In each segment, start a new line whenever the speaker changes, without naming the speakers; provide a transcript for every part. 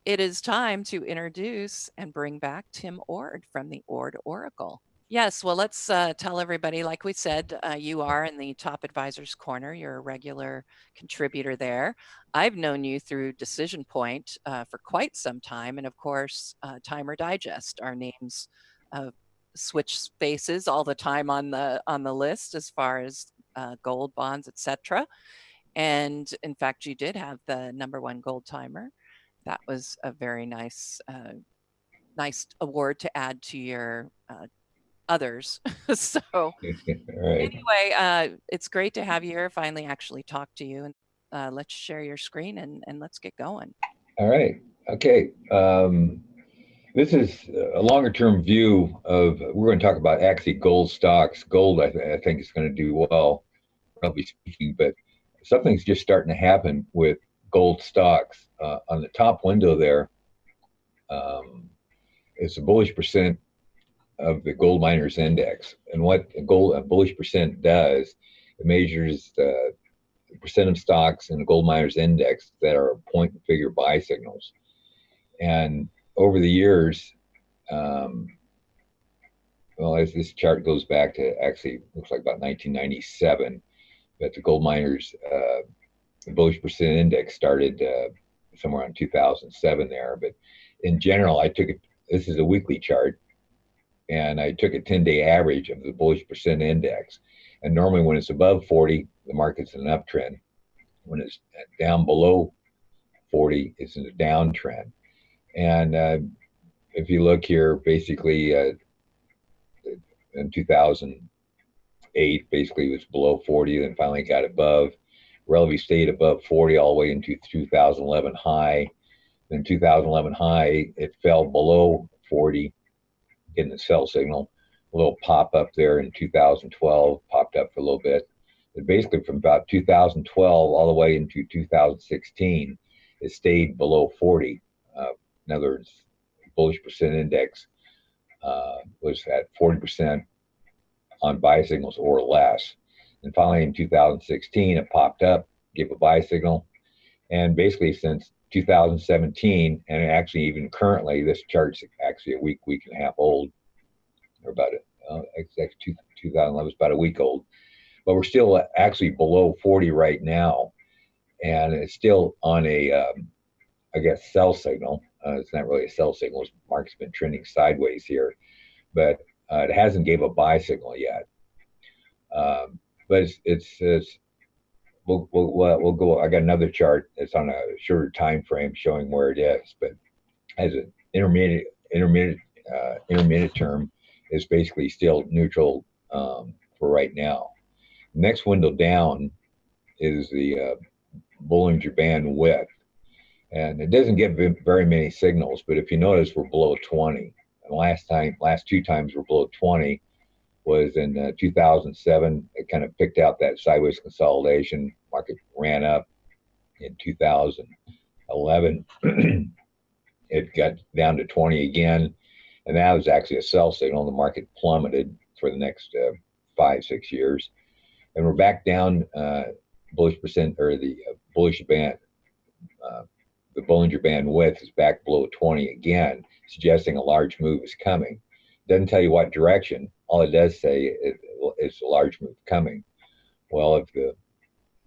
It is time to introduce and bring back Tim Ord from the Ord Oracle. Yes, well, let's tell everybody, like we said, you are in the Top Advisors Corner. You're a regular contributor there. I've known you through Decision Point for quite some time. And of course, Timer Digest, our names switch spaces all the time on the list as far as gold, bonds, etc. And in fact, you did have the #1 gold timer. That was a very nice award to add to your others. So
Right.
anyway, it's great to have you here. Finally, actually talk to you, and let's share your screen and let's get going.
All right. Okay. This is a longer term view of, we're going to talk about actually gold stocks. Gold, I think, is going to do well, roughly speaking, but something's just starting to happen with gold stocks. On the top window there, it's a bullish percent of the gold miners index. And what a bullish percent does, it measures the percent of stocks in the gold miners index that are point and figure buy signals. And over the years, well, as this chart goes back to, actually looks like about 1997, but the gold miners, the bullish percent index started somewhere around 2007 there. But in general, I took it, this is a weekly chart, and I took a 10-day average of the bullish percent index. And normally when it's above 40, the market's in an uptrend. When it's down below 40, it's in a downtrend. And if you look here, basically in 2008, basically it was below 40, then finally got above, relatively stayed above 40 all the way into 2011 high. Then 2011 high, it fell below 40, getting the sell signal. A little pop up there in 2012, popped up for a little bit. But basically from about 2012 all the way into 2016, it stayed below 40. In other words, bullish percent index was at 40% on buy signals or less. And finally in 2016, it popped up, gave a buy signal. And basically since 2017, and actually even currently, this chart's actually a week and a half old, or about 2011 is about a week old, but we're still actually below 40 right now, and it's still on a, I guess, sell signal. It's not really a sell signal. The market's been trending sideways here, but it hasn't gave a buy signal yet. But we'll go. I got another chart. It's on a shorter time frame showing where it is, but as an intermediate term, is basically still neutral for right now. Next window down is the Bollinger Band width, and it doesn't give very many signals. But if you notice, we're below 20. And last two times we're below 20 was in 2007. It kind of picked out that sideways consolidation. Market ran up in 2011. It got down to 20 again, and that was actually a sell signal. The market plummeted for the next 5-6 years, and we're back down. Bullish percent, or the bullish band, the Bollinger Band width is back below 20 again, suggesting a large move is coming. Doesn't tell you what direction. All it does say is a large move coming. Well, if the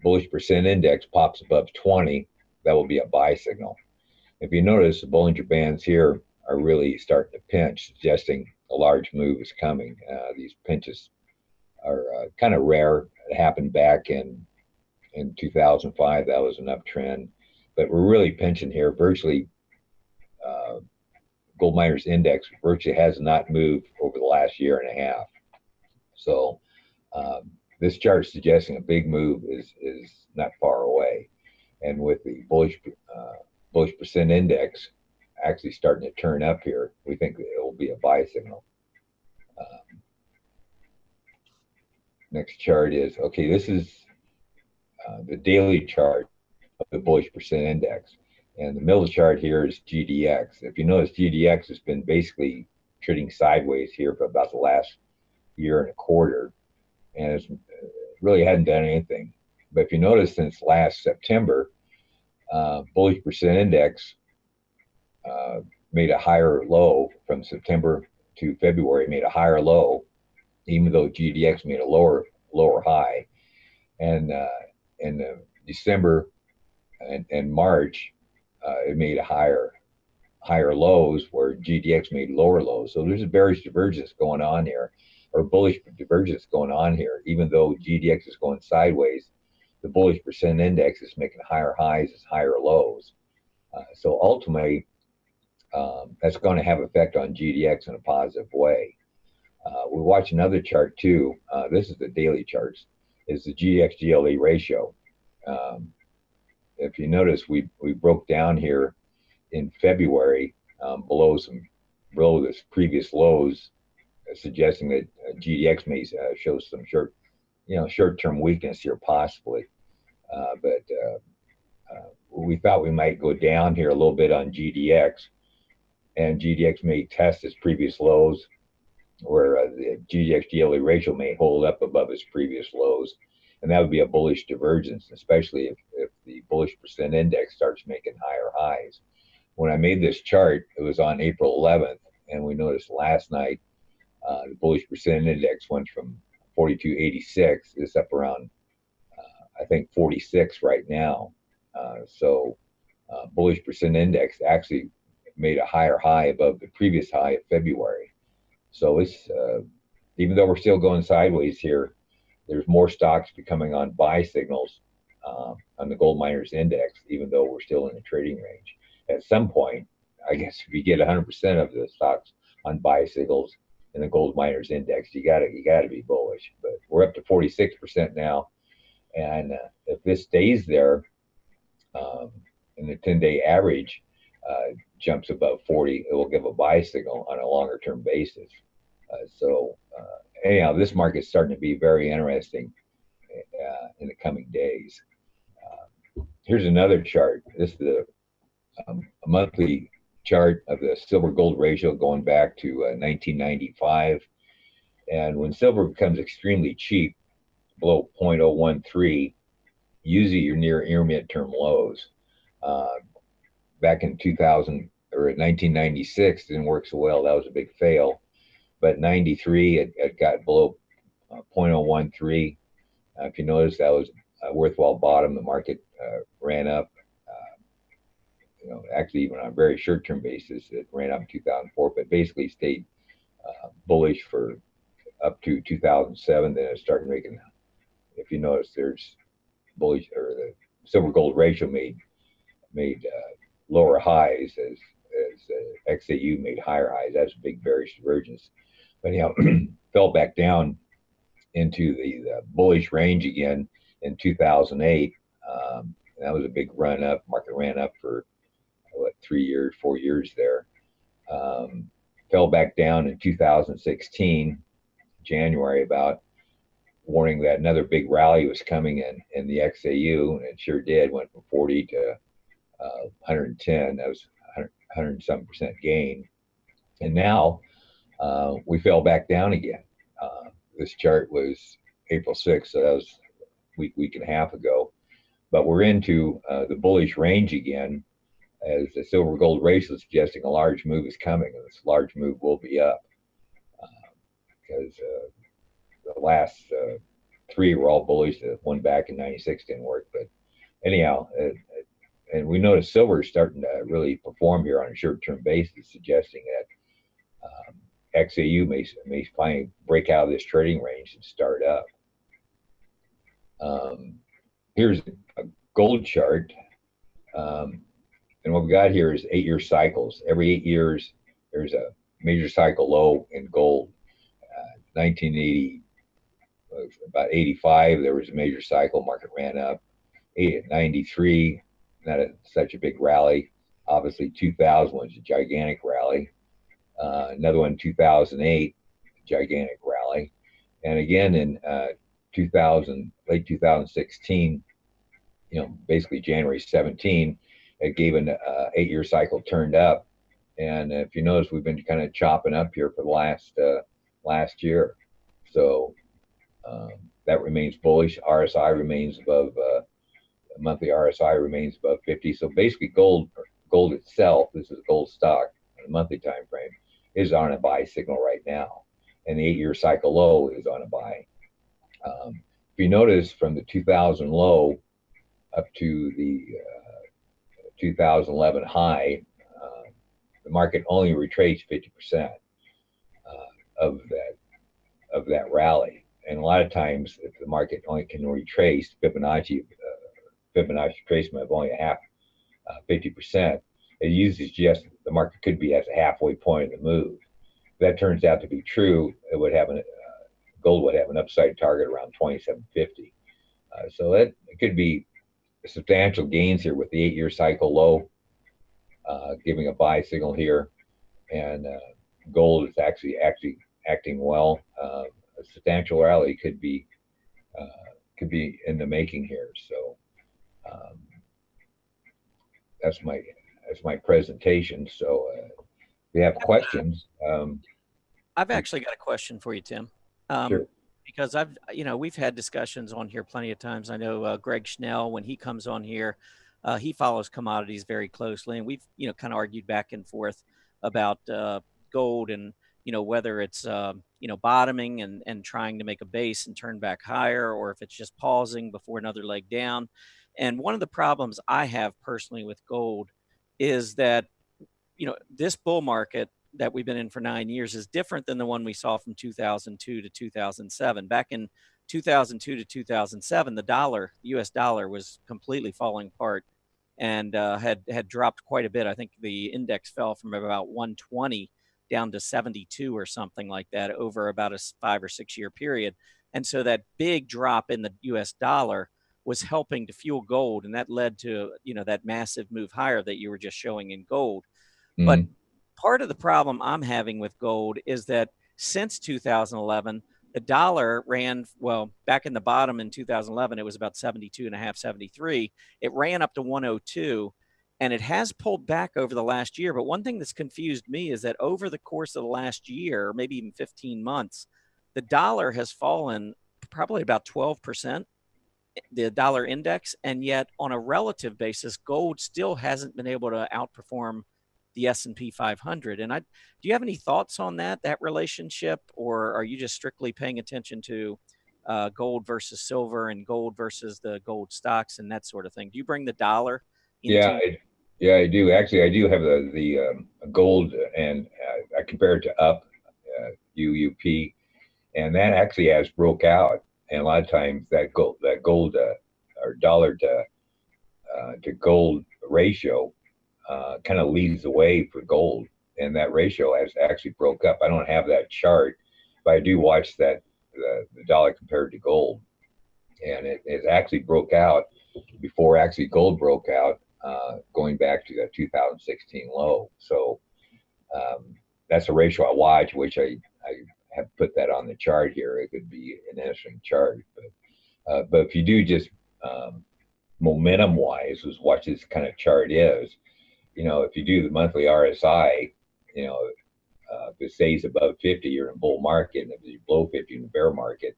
bullish percent index pops above 20, that will be a buy signal. If you notice, the Bollinger Bands here are really starting to pinch, suggesting a large move is coming. These pinches are kind of rare. It happened back in 2005. That was an uptrend, but we're really pinching here. Virtually, gold miners index virtually has not moved over the last year and a half. So this chart is suggesting a big move is not far away, and with the bullish percent index actually starting to turn up here, we think it will be a buy signal. Next chart is, okay, this is the daily chart of the bullish percent index. And the middle chart here is GDX. If you notice, GDX has been basically trading sideways here for about the last year and a quarter, and it really hadn't done anything. But if you notice, since last September, bullish percent index made a higher low from September to February, made a higher low, even though GDX made a lower high. And in December and March, it made a higher lows where GDX made lower lows. So there's a bearish divergence going on here, or bullish divergence going on here. Even though GDX is going sideways, the bullish percent index is making higher highs as higher lows. So ultimately, that's going to have effect on GDX in a positive way. We watch another chart too. This is the daily charts. Is the GDX GLE ratio. If you notice, we broke down here in February below this previous lows, suggesting that GDX may show some short-term weakness here possibly. But we thought we might go down here a little bit on GDX, and GDX may test its previous lows, where the GDX GLE ratio may hold up above its previous lows, and that would be a bullish divergence, especially if the bullish percent index starts making higher highs. When I made this chart, it was on April 11th, and we noticed last night the bullish percent index went from 42.86. It's up around, I think, 46 right now. So bullish percent index actually made a higher high above the previous high of February. So it's even though we're still going sideways here, there's more stocks becoming on buy signals on the gold miners index, even though we're still in the trading range. At some point, I guess if you get 100% of the stocks on buy signals in the gold miners index, you gotta be bullish. But we're up to 46% now, and if this stays there, and the 10-day average jumps above 40, it will give a buy signal on a longer term basis. So anyhow, this market's starting to be very interesting in the coming days. Here's another chart. This is a monthly chart of the silver gold ratio going back to 1995. And when silver becomes extremely cheap, below 0.013, usually you're near intermediate term lows. Back in 2000 or 1996, didn't work so well. That was a big fail. But 93, it got below 0.013. If you notice, that was a worthwhile bottom. The market ran up. Actually, even on a very short-term basis, it ran up in 2004, but basically stayed bullish for up to 2007. Then it started making. If you notice, there's bullish, or the silver gold ratio made lower highs as XAU made higher highs. That's a big bearish divergence. But anyhow, fell back down into the bullish range again in 2008. That was a big run up. Market ran up for 3 years, 4 years there. Fell back down in 2016, January, about, warning that another big rally was coming in the XAU, and it sure did. Went from 40 to 110. That was 100-some% gain. And now we fell back down again. This chart was April 6th, so that was a week and a half ago. But we're into the bullish range again, as the silver gold ratio is suggesting a large move is coming, and this large move will be up, because the last 3 were all bullish. The one back in 96 didn't work. But anyhow, and we notice silver is starting to really perform here on a short-term basis, suggesting that XAU may finally break out of this trading range and start up. Here's a gold chart. And what we got here is 8-year cycles. Every 8 years, there's a major cycle low in gold. 1980, about 85, there was a major cycle. Market ran up. 93, not such a big rally. Obviously, 2000 was a gigantic rally. Another one, 2008, gigantic rally. And again in 2000, late 2016, basically January 17, it gave an 8-year cycle turned up. And if you notice, we've been kind of chopping up here for the last year. So that remains bullish. RSI remains above, monthly RSI remains above 50. So basically gold gold itself, this is gold stock on a monthly time frame, is on a buy signal right now, and the 8-year cycle low is on a buy. If you notice from the 2000 low up to the 2011 high, the market only retraced 50% of that rally. And a lot of times, if the market only can retrace Fibonacci retracement of only a half 50%, it usually suggests the market could be at a halfway point in the move. If that turns out to be true, it would have gold would have an upside target around 2750. So it could be substantial gains here with the 8-year cycle low, giving a buy signal here, and gold is actually acting well. A substantial rally could be in the making here. So that's my presentation. So if you have questions,
I've actually got a question for you, Tim.
Sure.
Because we've had discussions on here plenty of times. I know Greg Schnell, when he comes on here, he follows commodities very closely, and we've kind of argued back and forth about gold and whether it's bottoming and trying to make a base and turn back higher, or if it's just pausing before another leg down. And one of the problems I have personally with gold is that this bull market that we've been in for 9 years is different than the one we saw from 2002 to 2007. Back in 2002 to 2007, the US dollar was completely falling apart and had dropped quite a bit. I think the index fell from about 120 down to 72 or something like that over about a 5 or 6 year period. And so that big drop in the US dollar was helping to fuel gold, and that led to that massive move higher that you were just showing in gold.
Mm-hmm.
But part of the problem I'm having with gold is that since 2011, the dollar ran, well, back in the bottom in 2011, it was about 72.5, 73. It ran up to 102, and it has pulled back over the last year. But one thing that's confused me is that over the course of the last year, or maybe even 15 months, the dollar has fallen probably about 12%, the dollar index, and yet on a relative basis, gold still hasn't been able to outperform the S&P 500. And do you have any thoughts on that relationship, or are you just strictly paying attention to gold versus silver and gold versus the gold stocks and that sort of thing? Do you bring the dollar into?
Yeah, I do. Actually, I do have the gold, and I compare it to UUP, and that actually has broke out. And a lot of times that gold or dollar to gold ratio kind of leads the way for gold, and that ratio has actually broke up. I don't have that chart, but I do watch that the dollar compared to gold, and it actually broke out before actually gold broke out, going back to that 2016 low. So that's a ratio I watch, which I have put that on the chart here. It could be an interesting chart, but if you do just momentum wise, is what this kind of chart is. If you do the monthly RSI, if it stays above 50, you're in a bull market, and if you're below 50, in a bear market.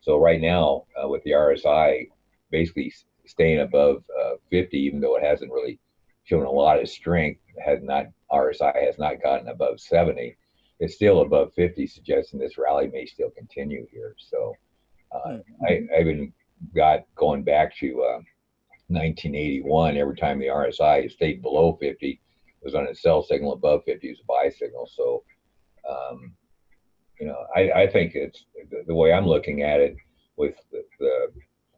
So right now, with the RSI basically staying above 50, even though it hasn't really shown a lot of strength, RSI has not gotten above 70. It's still above 50, suggesting this rally may still continue here. So I even got going back to 1981. Every time the RSI stayed below 50, it was on a sell signal. Above 50 is a buy signal. So I think it's the way I'm looking at it with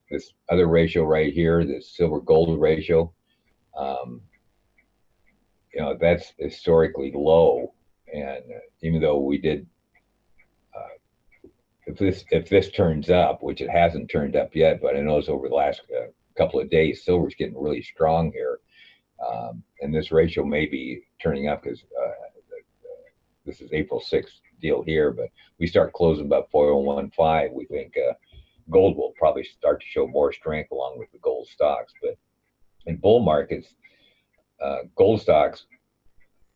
this other ratio right here, this silver gold ratio. That's historically low, and even though we did, if this turns up, which it hasn't turned up yet, but I know it's over the last couple of days, silver's getting really strong here, and this ratio may be turning up because this is April 6th deal here, but we start closing about 401.15. We think gold will probably start to show more strength along with the gold stocks. But in bull markets, gold stocks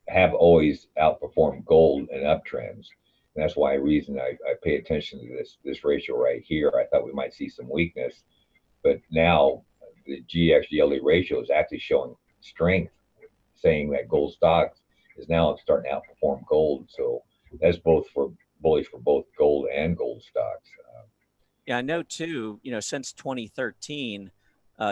have always outperformed gold in uptrends. And that's why I pay attention to this ratio right here. I thought we might see some weakness, but now the GX-GLD ratio is actually showing strength, saying that gold stocks is now starting to outperform gold. So that's both for bullish for both gold and gold stocks.
Yeah, I know too, since 2013,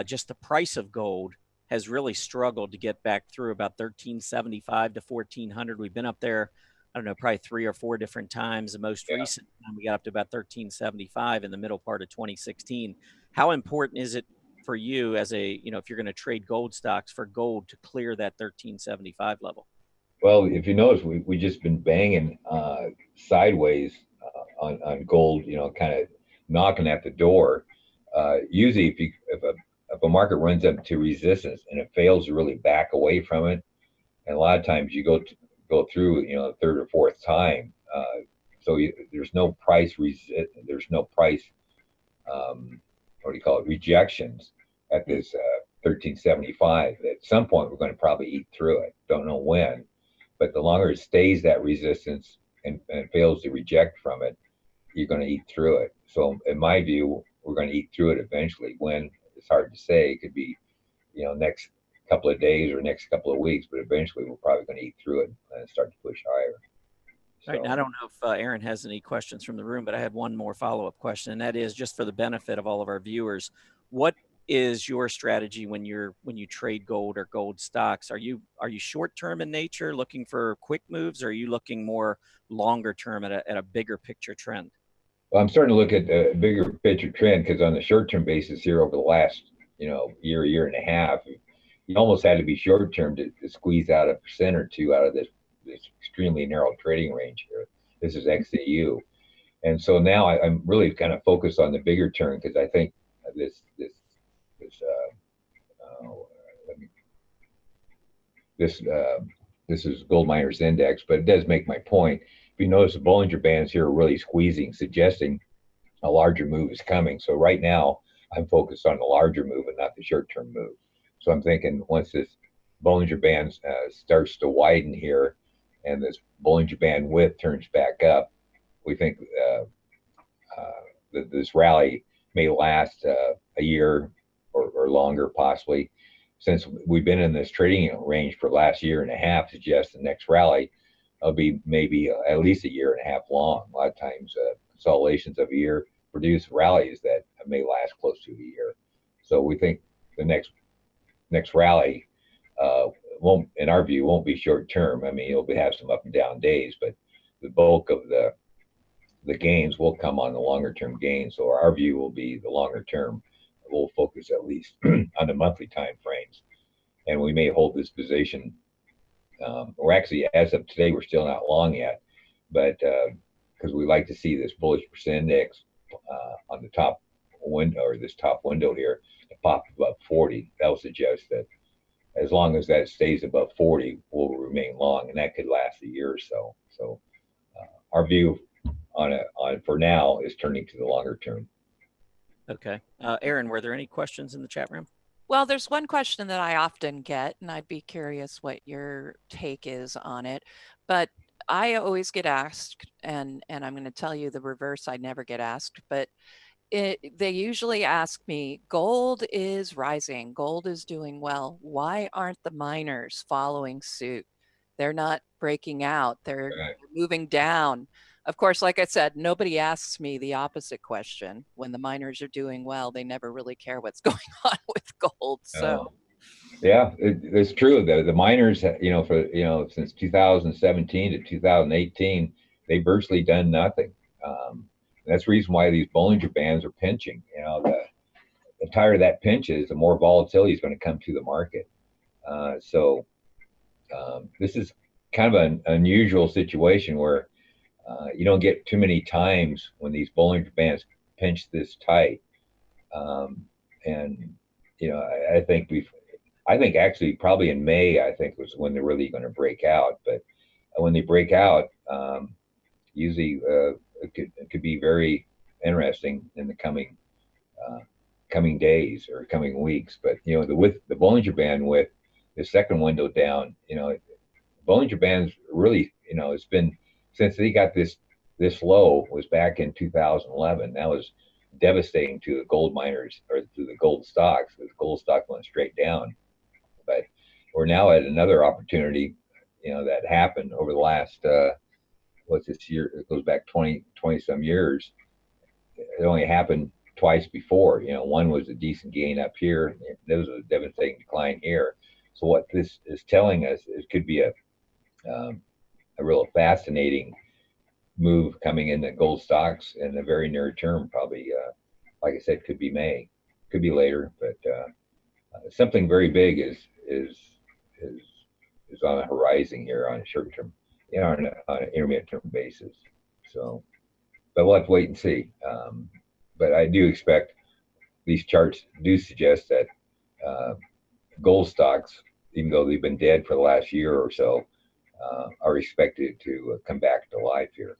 just the price of gold has really struggled to get back through about 1375 to 1400. We've been up there, I don't know, probably 3 or 4 different times. The most recent time we got up to about 1375 in the middle part of 2016. How important is it for you as if you're going to trade gold stocks, for gold to clear that 1375 level?
Well, if you notice, we just been banging sideways on gold, kind of knocking at the door. Usually, if a market runs up to resistance and it fails to really back away from it, and a lot of times you go through, the third or fourth time, there's no price there's no price what do you call it, rejections at this 1375. At some point, we're going to probably eat through it. Don't know when, but the longer it stays that resistance and fails to reject from it, you're going to eat through it. So in my view, we're going to eat through it eventually. When, it's hard to say. It could be, next couple of days or next couple of weeks, but eventually we're probably going to eat through it and start to push higher.
So, right, and I don't know if Aaron has any questions from the room, but I have one more follow-up question, and that is just for the benefit of all of our viewers. What is your strategy when you trade gold or gold stocks? Are you short-term in nature, looking for quick moves, or are you looking more longer term at a bigger picture trend?
Well, I'm starting to look at the bigger picture trend, because on the short-term basis here over the last year and a half, you almost had to be short-term to squeeze out 1% or 2 out of this extremely narrow trading range here. This is XAU. And so now I'm really kind of focused on the bigger term, because I think this is gold miners index, but it does make my point. If you notice, the Bollinger Bands here are really squeezing, suggesting a larger move is coming. So right now I'm focused on the larger move and not the short-term move. So I'm thinking once this Bollinger Band starts to widen here and this Bollinger Band width turns back up, we think that this rally may last a year or longer, possibly. Since we've been in this trading range for the last year and a half, suggests the next rally will be maybe at least a year and a half long. A lot of times, consolidations of a year produce rallies that may last close to a year. So we think the next rally won't, in our view, won't be short term. I mean, it'll have some up and down days, but the bulk of the gains will come on the longer term gains. So our view will be the longer term. We'll focus at least on the monthly time frames, and we may hold this position. Or actually, as of today, we're still not long yet, but because we like to see this bullish percent index on the top window, or this top window here, to pop above 40. That will suggest that as long as that stays above 40, we'll remain long, and that could last a year or so. So our view on for now is turning to the longer term.
Okay. Aaron, were there any questions in the chat room?
Well, there's one question that I often get, and I'd be curious what your take is on it. But I always get asked, and I'm going to tell you the reverse, I never get asked, but they usually ask me, gold is rising, gold is doing well. Why aren't the miners following suit? They're not breaking out, they're moving down. Of course, like I said, nobody asks me the opposite question. When the miners are doing well, they never really care what's going on with gold. So,
yeah, it's true. The miners, since 2017 to 2018, they've virtually done nothing. That's the reason why these Bollinger Bands are pinching. The tighter that pinch is, the more volatility is going to come to the market. So this is kind of an unusual situation where you don't get too many times when these Bollinger Bands pinch this tight. And I think actually probably in May, I think was when they're really going to break out. But when they break out, usually it could be very interesting in the coming days or coming weeks. But the Bollinger Band with the second window down, Bollinger Band's really, it's been, since they got this low, was back in 2011. That was devastating to the gold miners, or to the gold stocks, because gold stock went straight down. But we're now at another opportunity, that happened over the last, what's this year? It goes back 20 some years. It only happened twice before. One was a decent gain up here. There was a devastating decline here. So what this is telling us is could be a real fascinating move coming in the gold stocks in the very near term. Probably, like I said, could be May, could be later, but something very big is is on the horizon here on a short term, on an intermittent term basis. So, but we'll have to wait and see. But I do expect these charts do suggest that gold stocks, even though they've been dead for the last year or so, are expected to come back to life here.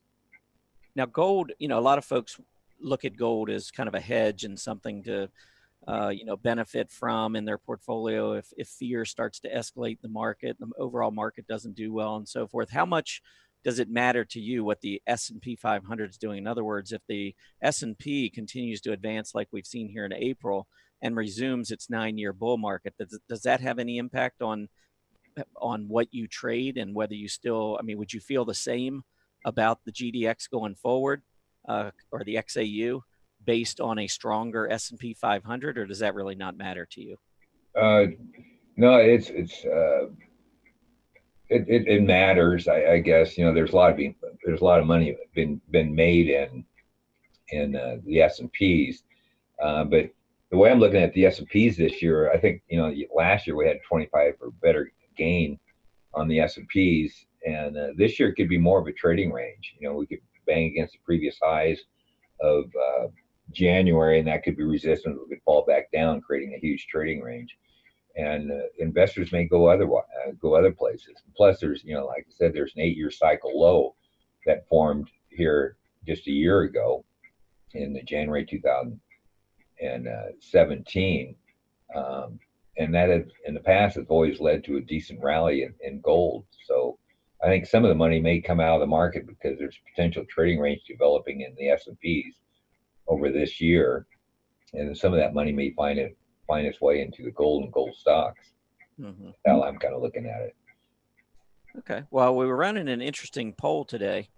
Now, gold, a lot of folks look at gold as kind of a hedge and something to, benefit from in their portfolio if fear starts to escalate the market, the overall market doesn't do well and so forth. How much does it matter to you what the S&P 500 is doing? In other words, if the S&P continues to advance like we've seen here in April and resumes its 9-year bull market, does that have any impact on what you trade and whether you still, would you feel the same about the GDX going forward or the XAU based on a stronger S&P 500, or does that really not matter to you?
No, it matters. I guess there's a lot of money been made in the S&Ps, but the way I'm looking at the S&Ps this year, I think last year we had 25 or better gain on the S&Ps, and this year it could be more of a trading range. We could bang against the previous highs of January, and that could be resistance. We could fall back down, creating a huge trading range. And investors may go other places. Plus, there's like I said, there's an 8-year cycle low that formed here just a year ago in the January 2017, and that in the past has always led to a decent rally in gold. So I think some of the money may come out of the market because there's potential trading range developing in the S&Ps over this year, and some of that money may find its way into the gold and gold stocks. Mm-hmm. How I'm kind of looking at it.
Okay. Well, we were running an interesting poll today,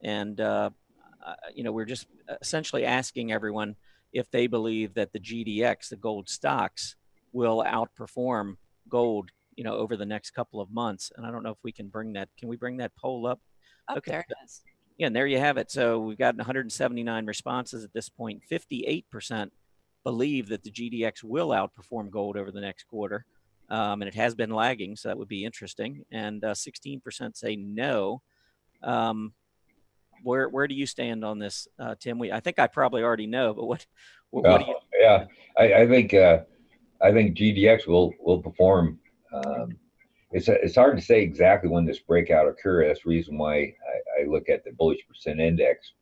and we're just essentially asking everyone if they believe that the GDX, the gold stocks, will outperform gold, over the next couple of months. And I don't know if we can bring that. Can we bring that poll up?
Okay. There it is.
Yeah, and there you have it. So we've got 179 responses at this point. 58% believe that the GDX will outperform gold over the next quarter. And it has been lagging, so that would be interesting. And 16% say no. Where do you stand on this, Tim? I think I probably already know, but what do you?
Yeah, I think GDX will perform. It's hard to say exactly when this breakout occurs. That's the reason why I look at the bullish percent index.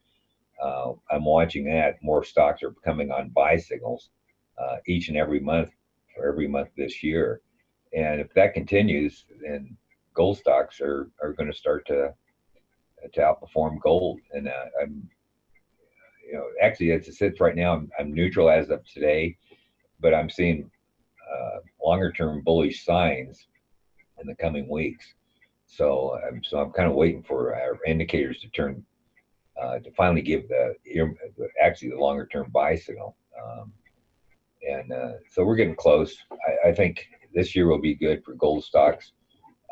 I'm watching that. More stocks are coming on buy signals each and every month this year. And if that continues, then gold stocks are going to start to outperform gold. And I'm, actually, as it sits right now, I'm neutral as of today, but I'm seeing longer term bullish signs in the coming weeks. So I'm kind of waiting for our indicators to turn to finally give the longer term buy signal. So we're getting close. I think this year will be good for gold stocks,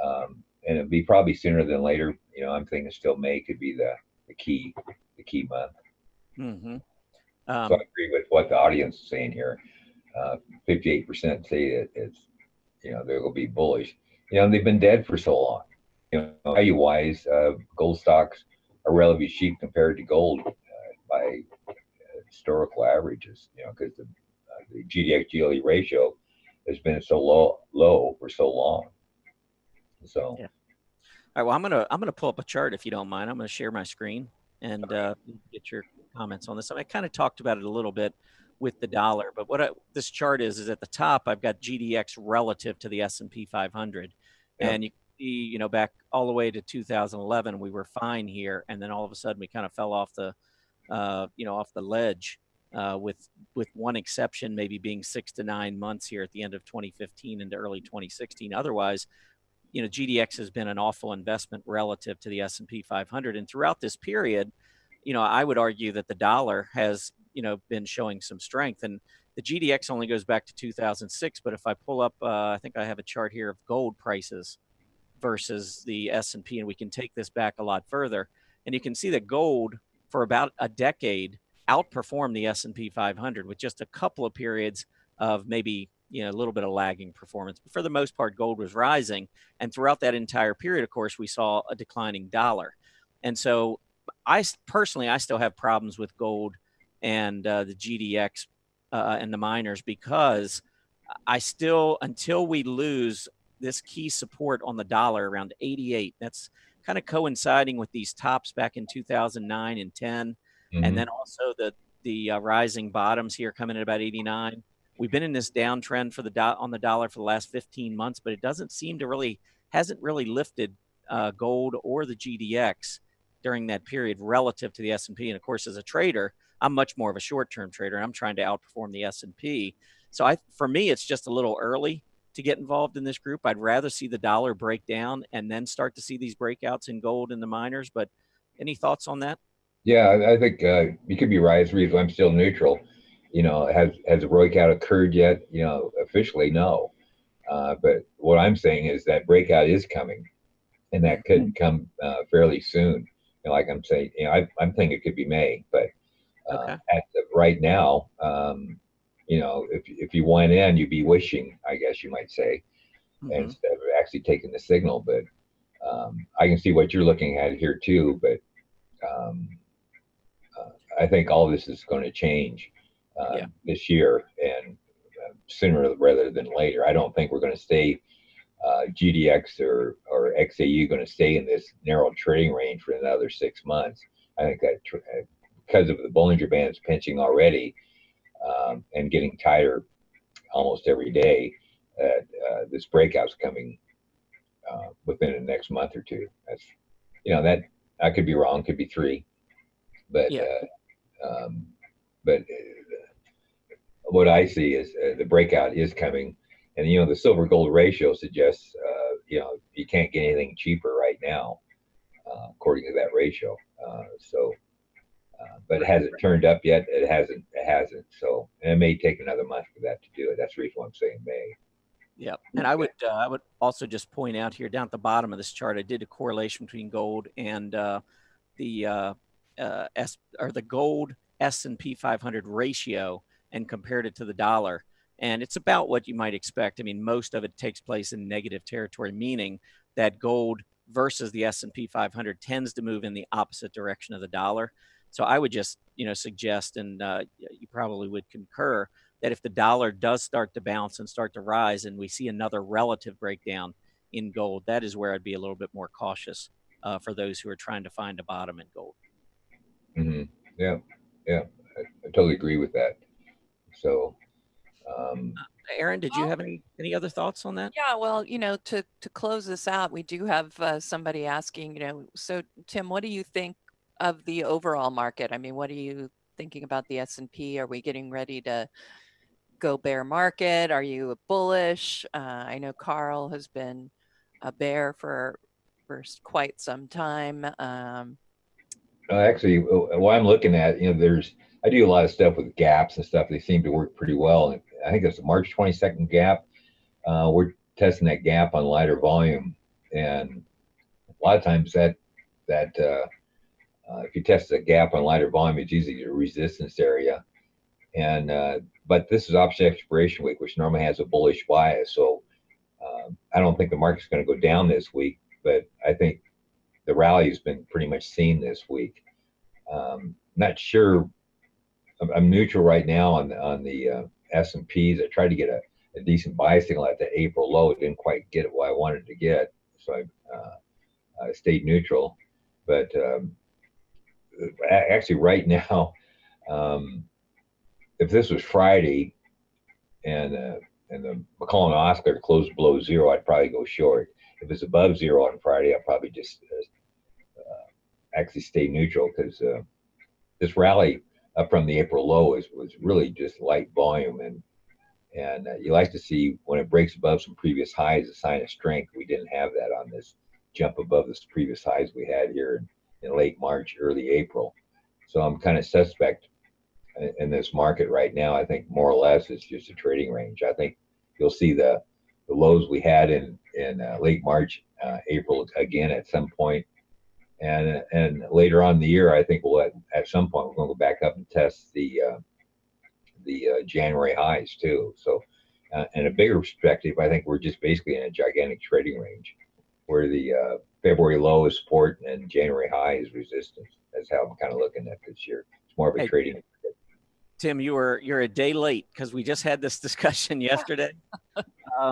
and it'll be probably sooner than later. I'm thinking still May could be the key month.
Mm-hmm.
So I agree with what the audience is saying here. 58% say it's they will be bullish. They've been dead for so long. Value wise, gold stocks are relatively cheap compared to gold by historical averages. Because the GDX GLE ratio has been so low for so long. So,
yeah. All right. Well, I'm gonna pull up a chart if you don't mind. I'm gonna share my screen and get your comments on this. I kind of talked about it a little bit with the dollar, but this chart is at the top. I've got GDX relative to the S&P 500, yeah. And you can see, back all the way to 2011, we were fine here, and then all of a sudden we kind of fell off the, off the ledge with one exception maybe being 6 to 9 months here at the end of 2015 into early 2016. Otherwise, GDX has been an awful investment relative to the S&P 500. And throughout this period, I would argue that the dollar has, been showing some strength. And the GDX only goes back to 2006. But if I pull up, I think I have a chart here of gold prices versus the S&P, and we can take this back a lot further. And you can see that gold for about a decade outperformed the S&P 500 with just a couple of periods of maybe a little bit of lagging performance. But for the most part, gold was rising. And throughout that entire period, of course, we saw a declining dollar. And so I still have problems with gold and the GDX and the miners, because until we lose this key support on the dollar around 88, that's kind of coinciding with these tops back in 2009 and 10. Mm-hmm. And then also the rising bottoms here coming at about 89. We've been in this downtrend on the dollar for the last 15 months, but it hasn't really lifted gold or the GDX during that period relative to the S&P. And of course, as a trader, I'm much more of a short-term trader. I'm trying to outperform the S&P. So for me, it's just a little early to get involved in this group. I'd rather see the dollar break down and then start to see these breakouts in gold and the miners. But any thoughts on that?
Yeah, I think you could be right. As reason I'm still neutral. Has a breakout occurred yet? Officially, no. But what I'm saying is that breakout is coming, and that could come fairly soon. Like I'm saying, I'm thinking it could be May, but right now, if you went in, you'd be wishing, I guess you might say, mm-hmm. instead of actually taking the signal. But I can see what you're looking at here too. But I think all this is going to change this year, and sooner rather than later. I don't think we're going to stay GDX or XAU going to stay in this narrow trading range for another 6 months. I think that because of the Bollinger Bands pinching already and getting tighter almost every day, this breakout's coming within the next month or two. That's that I could be wrong, could be 3, but what I see is the breakout is coming, and the silver gold ratio suggests you can't get anything cheaper right now according to that ratio. But has it turned up yet? It hasn't. So, and it may take another month for that to do it. That's the reason why I'm saying May.
Yeah, and I would also just point out here down at the bottom of this chart, I did a correlation between gold and the gold S&P 500 ratio and compared it to the dollar. And it's about what you might expect. I mean, most of it takes place in negative territory, meaning that gold versus the S&P 500 tends to move in the opposite direction of the dollar. So I would just, suggest, and you probably would concur, that if the dollar does start to bounce and start to rise and we see another relative breakdown in gold, that is where I'd be a little bit more cautious for those who are trying to find a bottom in gold.
Mm-hmm. Yeah, I totally agree with that. So,
Aaron, did you have any other thoughts on that?
Yeah, well, to close this out, we do have somebody asking, so Tim, what do you think of the overall market? I mean, what are you thinking about the S&P? Are we getting ready to go bear market? Are you bullish? I know Carl has been a bear for quite some time.
Actually, what I'm looking at, I do a lot of stuff with gaps and stuff. They seem to work pretty well. And I think it's a March 22nd gap. We're testing that gap on lighter volume, and a lot of times that if you test a gap on lighter volume, it's usually a resistance area. And but this is option expiration week, which normally has a bullish bias. So I don't think the market's going to go down this week, but I think the rally has been pretty much seen this week. Not sure. I'm neutral right now on the S&Ps. I tried to get a decent buy signal at the April low. Didn't quite get what I wanted to get, so I stayed neutral. But actually, right now, if this was Friday and the McCall and Oscar closed below 0, I'd probably go short. If it's above 0 on Friday, I'll probably just actually stay neutral, because this rally up from the April low was really just light volume, and you like to see when it breaks above some previous highs, a sign of strength. We didn't have that on this jump above the previous highs we had here in late March, early April. So I'm kind of suspect in this market right now. I think more or less it's just a trading range. I think you'll see the lows we had in late March, April again at some point, and later on in the year, I think we'll at some point we're going to go back up and test the January highs too. So, in a bigger perspective, I think we're just basically in a gigantic trading range, where the February low is support and January high is resistance. That's how I'm kind of looking at this year. It's more of a trading.
Tim, you're a day late because we just had this discussion yesterday.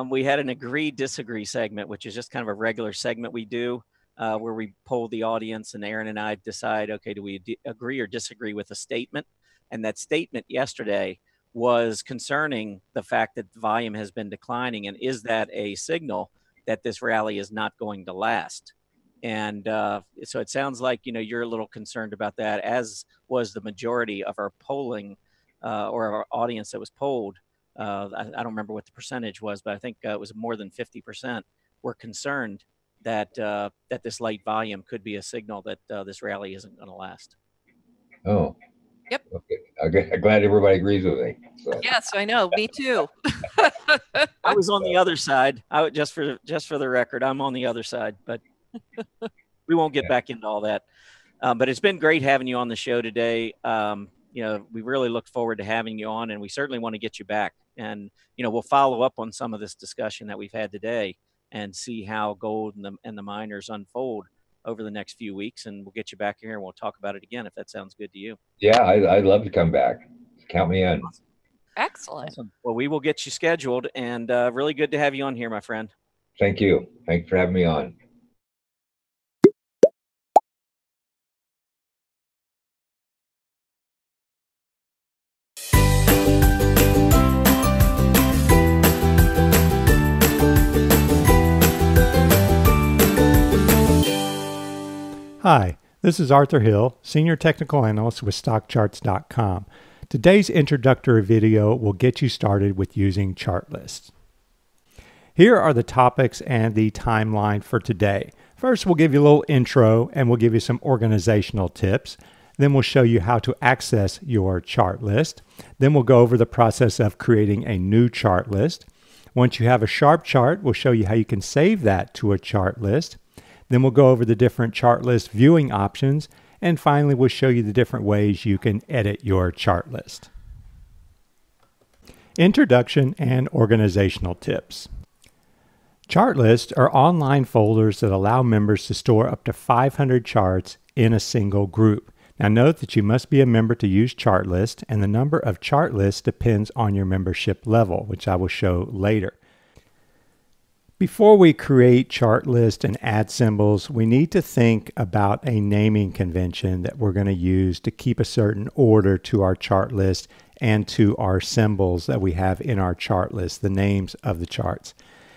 We had an agree-disagree segment, which is just kind of a regular segment we do, where we poll the audience, and Aaron and I decide, okay, do we agree or disagree with a statement? And that statement yesterday was concerning the fact that volume has been declining, and is that a signal that this rally is not going to last? And so it sounds like, you're a little concerned about that, as was the majority of our polling or our audience that was polled. I don't remember what the percentage was, but I think it was more than 50% were concerned that that this light volume could be a signal that this rally isn't going to last.
Oh.
Yep.
Okay. I'm glad everybody agrees with me. So.
Yes, I know. Me too.
I was on the other side. Just for the record, I'm on the other side, but we won't get back into all that. But it's been great having you on the show today. We really look forward to having you on, and we certainly want to get you back. And, we'll follow up on some of this discussion that we've had today and see how gold and the miners unfold over the next few weeks. And we'll get you back here and we'll talk about it again, if that sounds good to you.
Yeah, I'd love to come back. Count me in.
Excellent.
Awesome. Well, we will get you scheduled, and really good to have you on here, my friend.
Thank you. Thanks for having me on.
Hi, this is Arthur Hill, Senior Technical Analyst with StockCharts.com. Today's introductory video will get you started with using chart lists. Here are the topics and the timeline for today. First, we'll give you a little intro and we'll give you some organizational tips. Then we'll show you how to access your chart list. Then we'll go over the process of creating a new chart list. Once you have a sharp chart, we'll show you how you can save that to a chart list. Then we'll go over the different chart list viewing options. And finally, we'll show you the different ways you can edit your chart list. Introduction and organizational tips. Chart lists are online folders that allow members to store up to 500 charts in a single group. Now note that you must be a member to use chart lists, and the number of chart lists depends on your membership level, which I will show later. Before we create chart lists and add symbols, we need to think about a naming convention that we're going to use to keep a certain order to our chart list and to our symbols that we have in our chart list, the names of the charts.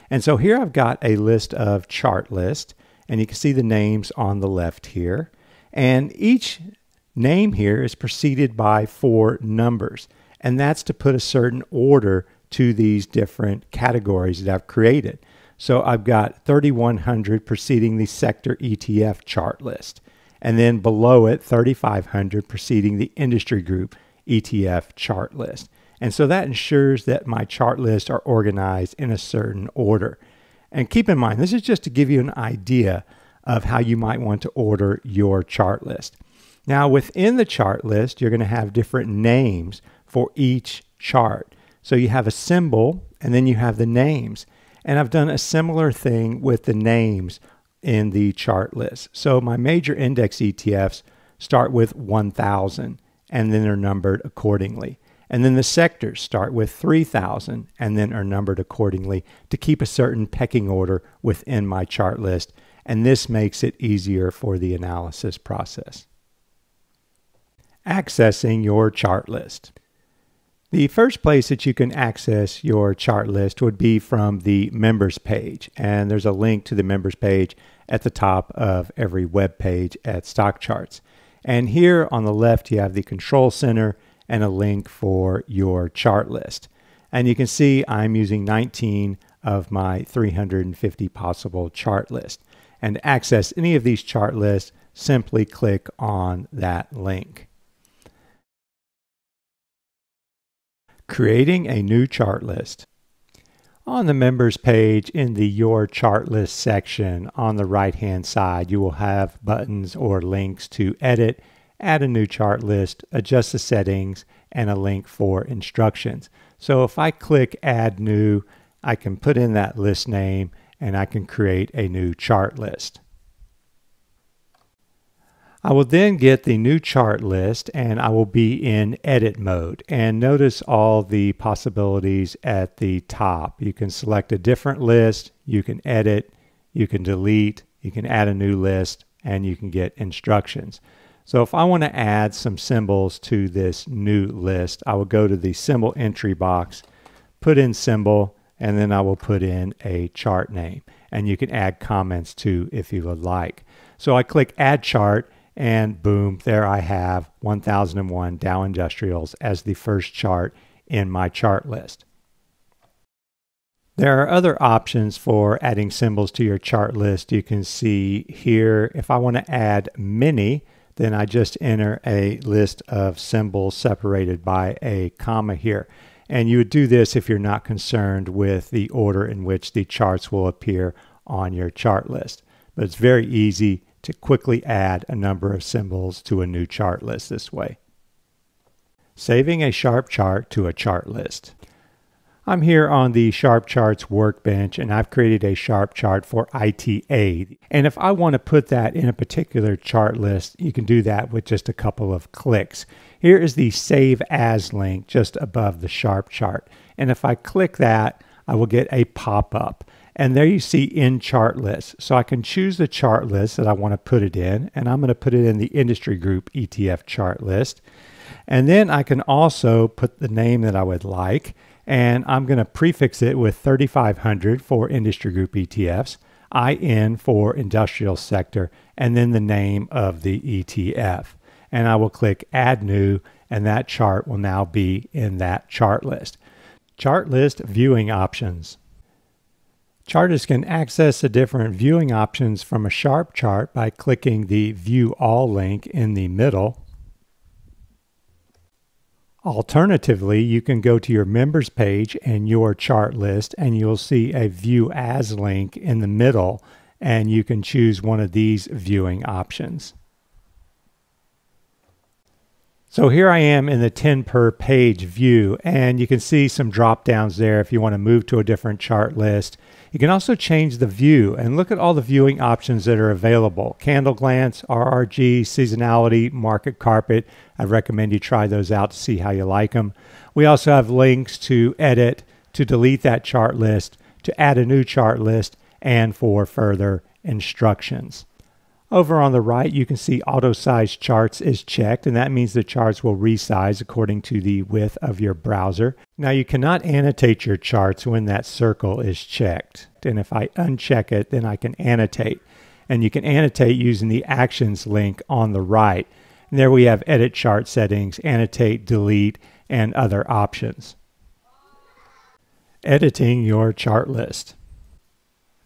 And so here I've got a list of chart lists, and you can see the names on the left here. And each name here is preceded by 4 numbers, and that's to put a certain order to these different categories that I've created. So I've got 3100 preceding the sector ETF chart list, and then below it 3500 preceding the industry group ETF chart list. And so that ensures that my chart lists are organized in a certain order. And keep in mind, this is just to give you an idea of how you might want to order your chart list. Now within the chart list, you're going to have different names for each chart. So you have a symbol, and then you have the names. And I've done a similar thing with the names in the chart list. So my major index ETFs start with 1000, and then they're numbered accordingly. And then the sectors start with 3000 and then are numbered accordingly to keep a certain pecking order within my chart list. And this makes it easier for the analysis process. Accessing your chart list. The first place that you can access your chart list would be from the members page, and there's a link to the members page at the top of every web page at StockCharts. And here on the left, you have the control center and a link for your chart list. And you can see I'm using 19 of my 350 possible chart lists. And to access any of these chart lists, simply click on that link. Creating a new chart list. On the members page in the Your Chart List section on the right-hand side, you will have buttons or links to edit, add a new chart list, adjust the settings, and a link for instructions. So if I click Add New, I can put in that list name and I can create a new chart list. I will then get the new chart list and I will be in edit mode. And notice all the possibilities at the top. You can select a different list, you can edit, you can delete, you can add a new list, and you can get instructions. So if I want to add some symbols to this new list, I will go to the symbol entry box, put in symbol, and then I will put in a chart name. And you can add comments too if you would like. So I click Add Chart, and boom, there I have 1001 Dow Industrials as the first chart in my chart list. There are other options for adding symbols to your chart list. You can see here, if I want to add many, then I just enter a list of symbols separated by a comma here. And you would do this if you're not concerned with the order in which the charts will appear on your chart list. But it's very easy to quickly add a number of symbols to a new chart list this way. Saving a sharp chart to a chart list. I'm here on the Sharp Charts workbench and I've created a sharp chart for ITA. And if I want to put that in a particular chart list, you can do that with just a couple of clicks. Here is the Save As link just above the sharp chart. And if I click that, I will get a pop-up. And there you see In Chart List. So I can choose the chart list that I want to put it in, and I'm going to put it in the Industry Group ETF chart list. And then I can also put the name that I would like, and I'm going to prefix it with 3500 for Industry Group ETFs, IN for Industrial Sector, and then the name of the ETF. And I will click Add New, and that chart will now be in that chart list. Chart list viewing options. Chartists can access the different viewing options from a sharp chart by clicking the View All link in the middle. Alternatively, you can go to your members page and your chart list and you'll see a View As link in the middle and you can choose one of these viewing options. So here I am in the 10 per page view and you can see some drop downs there if you want to move to a different chart list. You can also change the view and look at all the viewing options that are available. Candle glance, RRG, seasonality, market carpet. I recommend you try those out to see how you like them. We also have links to edit, to delete that chart list, to add a new chart list, and for further instructions. Over on the right, you can see Auto Size Charts is checked, and that means the charts will resize according to the width of your browser. Now, you cannot annotate your charts when that circle is checked. And if I uncheck it, then I can annotate. And you can annotate using the Actions link on the right. And there we have Edit Chart Settings, Annotate, Delete, and other options. Editing your chart list.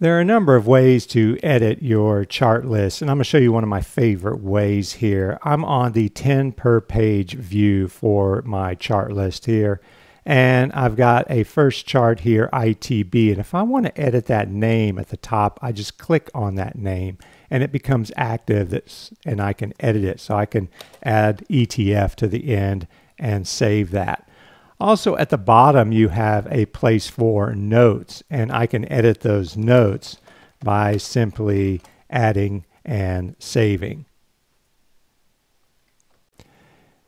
There are a number of ways to edit your chart list, and I'm going to show you one of my favorite ways here. I'm on the 10 per page view for my chart list here, and I've got a first chart here, ITB, and if I want to edit that name at the top, I just click on that name, and it becomes active, and I can edit it. So I can add ETF to the end and save that. Also at the bottom you have a place for notes and I can edit those notes by simply adding and saving.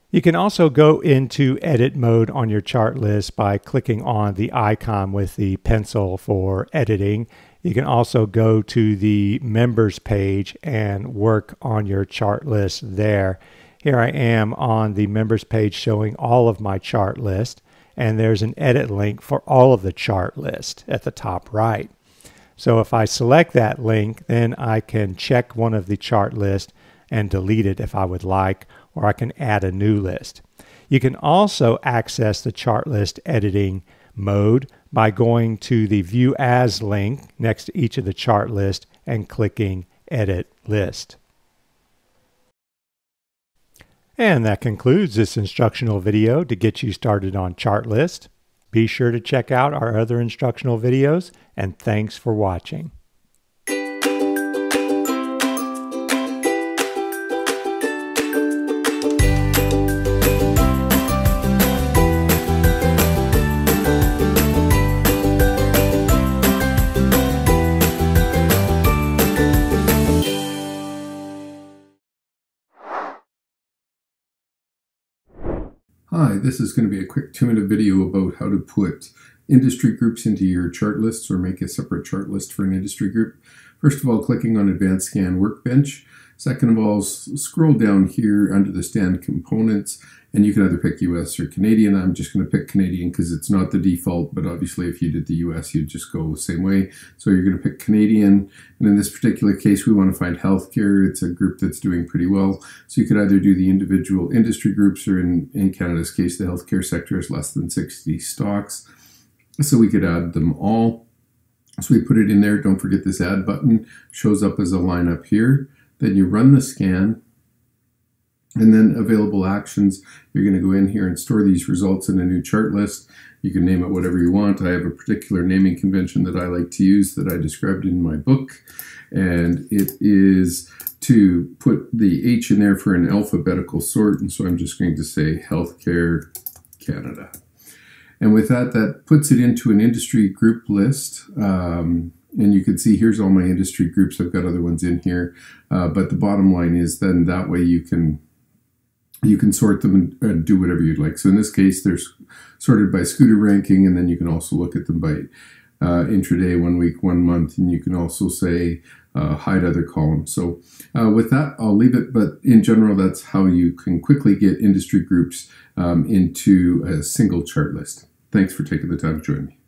You can also go into edit mode on your chart list by clicking on the icon with the pencil for editing. You can also go to the members page and work on your chart list there. Here I am on the members page showing all of my chart list. And there's an edit link for all of the chart list at the top right. So if I select that link, then I can check one of the chart lists and delete it if I would like, or I can add a new list. You can also access the chart list editing mode by going to the View As link next to each of the chart lists and clicking Edit List. And that concludes this instructional video to get you started on chart list. Be sure to check out our other instructional videos, and thanks for watching.
Hi, this is going to be a quick 2-minute video about how to put industry groups into your chart lists or make a separate chart list for an industry group. First of all, clicking on Advanced Scan Workbench. Second of all, scroll down here under the Stand Components, and you can either pick US or Canadian. I'm just going to pick Canadian because it's not the default, but obviously if you did the US, you'd just go the same way. So you're going to pick Canadian, and in this particular case, we want to find healthcare. It's a group that's doing pretty well. So you could either do the individual industry groups, or in Canada's case, the healthcare sector is less than 60 stocks. So we could add them all. So we put it in there. Don't forget this add button shows up as a line up here. Then you run the scan, and then available actions. You're going to go in here and store these results in a new chart list. You can name it whatever you want. I have a particular naming convention that I like to use that I described in my book, and it is to put the H in there for an alphabetical sort, and so I'm just going to say Healthcare Canada. And with that, that puts it into an industry group list. And you can see here's all my industry groups. I've got other ones in here. But the bottom line is then that way you can sort them and do whatever you'd like. So in this case, they're sorted by scooter ranking, and then you can also look at them by intraday, 1 week, 1 month, and you can also say hide other columns. So with that, I'll leave it. But in general, that's how you can quickly get industry groups into a single chart list. Thanks for taking the time to join me.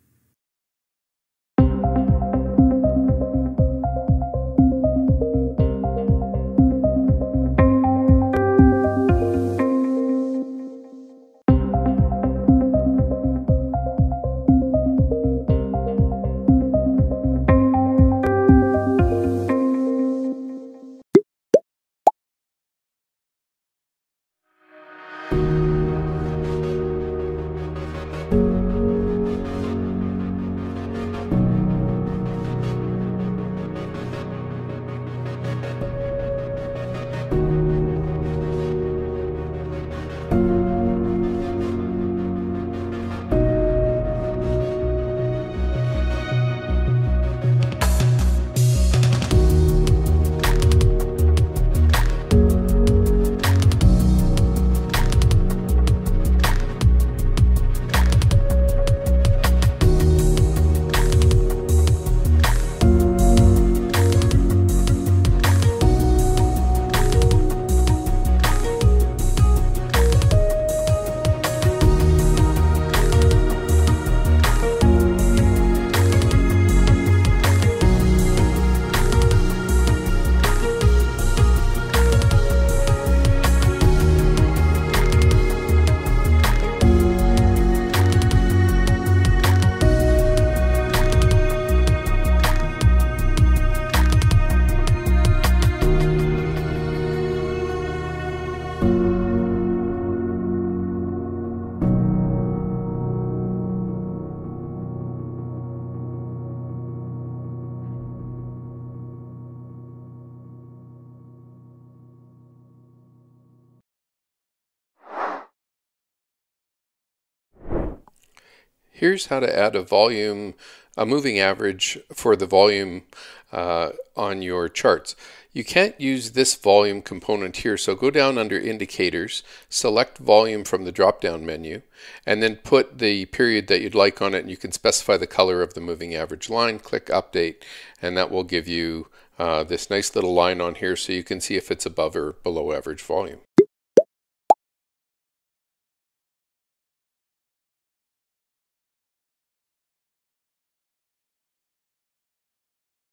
Here's how to add a moving average for the volume on your charts. You can't use this volume component here, so go down under Indicators, select Volume from the drop-down menu, and then put the period that you'd like on it, and you can specify the color of the moving average line. Click Update, and that will give you this nice little line on here so you can see if it's above or below average volume.